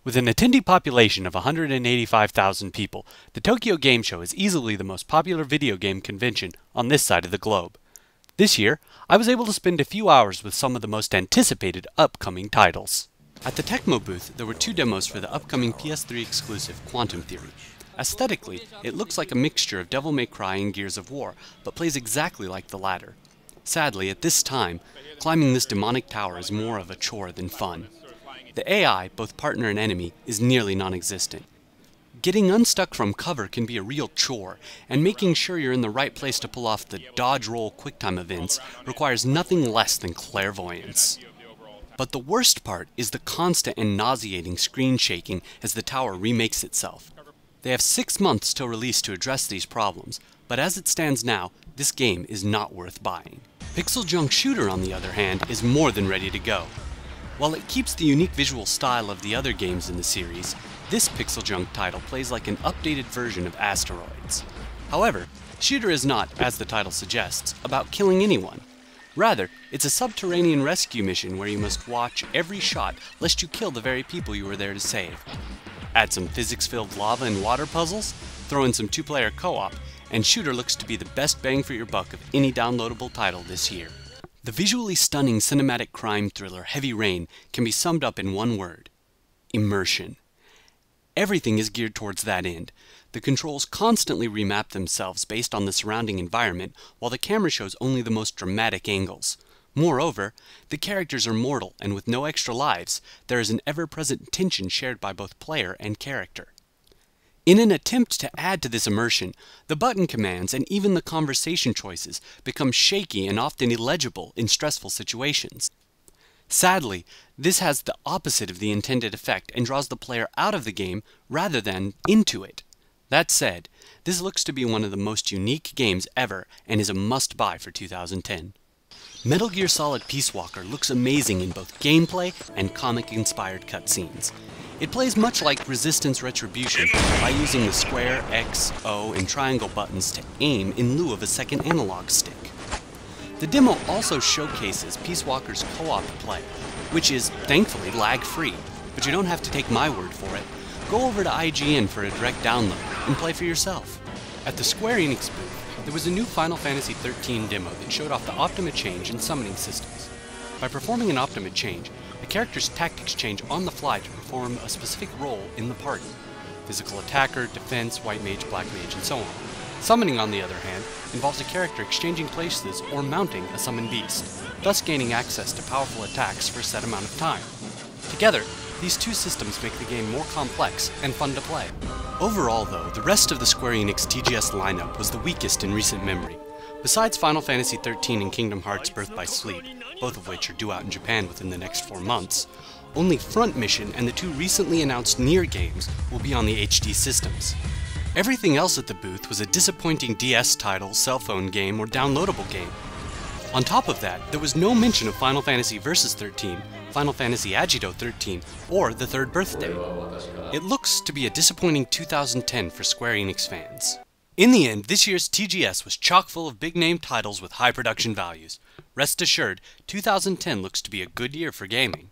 With an attendee population of 185,000 people, the Tokyo Game Show is easily the most popular video game convention on this side of the globe. This year, I was able to spend a few hours with some of the most anticipated upcoming titles. At the Tecmo booth, there were two demos for the upcoming PS3 exclusive Quantum Theory. Aesthetically, it looks like a mixture of Devil May Cry and Gears of War, but plays exactly like the latter. Sadly, at this time, climbing this demonic tower is more of a chore than fun. The AI, both partner and enemy, is nearly non-existent. Getting unstuck from cover can be a real chore, and making sure you're in the right place to pull off the dodge roll quicktime events requires nothing less than clairvoyance. But the worst part is the constant and nauseating screen shaking as the tower remakes itself. They have 6 months till release to address these problems, but as it stands now, this game is not worth buying. Pixel Junk Shooter, on the other hand, is more than ready to go. While it keeps the unique visual style of the other games in the series, this Pixel Junk title plays like an updated version of Asteroids. However, Shooter is not, as the title suggests, about killing anyone. Rather, it's a subterranean rescue mission where you must watch every shot lest you kill the very people you were there to save. Add some physics-filled lava and water puzzles, throw in some 2-player co-op, and Shooter looks to be the best bang for your buck of any downloadable title this year. The visually stunning cinematic crime thriller Heavy Rain can be summed up in one word: immersion. Everything is geared towards that end. The controls constantly remap themselves based on the surrounding environment, while the camera shows only the most dramatic angles. Moreover, the characters are mortal, and with no extra lives, there is an ever-present tension shared by both player and character. In an attempt to add to this immersion, the button commands and even the conversation choices become shaky and often illegible in stressful situations. Sadly, this has the opposite of the intended effect and draws the player out of the game rather than into it. That said, this looks to be one of the most unique games ever and is a must-buy for 2010. Metal Gear Solid Peace Walker looks amazing in both gameplay and comic-inspired cutscenes. It plays much like Resistance Retribution by using the square, X, O, and triangle buttons to aim in lieu of a second analog stick. The demo also showcases Peace Walker's co-op play, which is thankfully lag-free, but you don't have to take my word for it. Go over to IGN for a direct download and play for yourself. At the Square-Enix booth, there was a new Final Fantasy XIII demo that showed off the Optima change and summoning systems. By performing an Optima change, the character's tactics change on the fly to perform a specific role in the party: physical attacker, defense, white mage, black mage, and so on. Summoning, on the other hand, involves a character exchanging places or mounting a summoned beast, thus gaining access to powerful attacks for a set amount of time. Together, these two systems make the game more complex and fun to play. Overall though, the rest of the Square Enix TGS lineup was the weakest in recent memory. Besides Final Fantasy XIII and Kingdom Hearts Birth by Sleep, both of which are due out in Japan within the next 4 months, only Front Mission and the 2 recently announced Nier games will be on the HD systems. Everything else at the booth was a disappointing DS title, cell phone game, or downloadable game. On top of that, there was no mention of Final Fantasy Versus 13, Final Fantasy Agito 13, or the Third Birthday. It looks to be a disappointing 2010 for Square Enix fans. In the end, this year's TGS was chock full of big-name titles with high production values. Rest assured, 2010 looks to be a good year for gaming.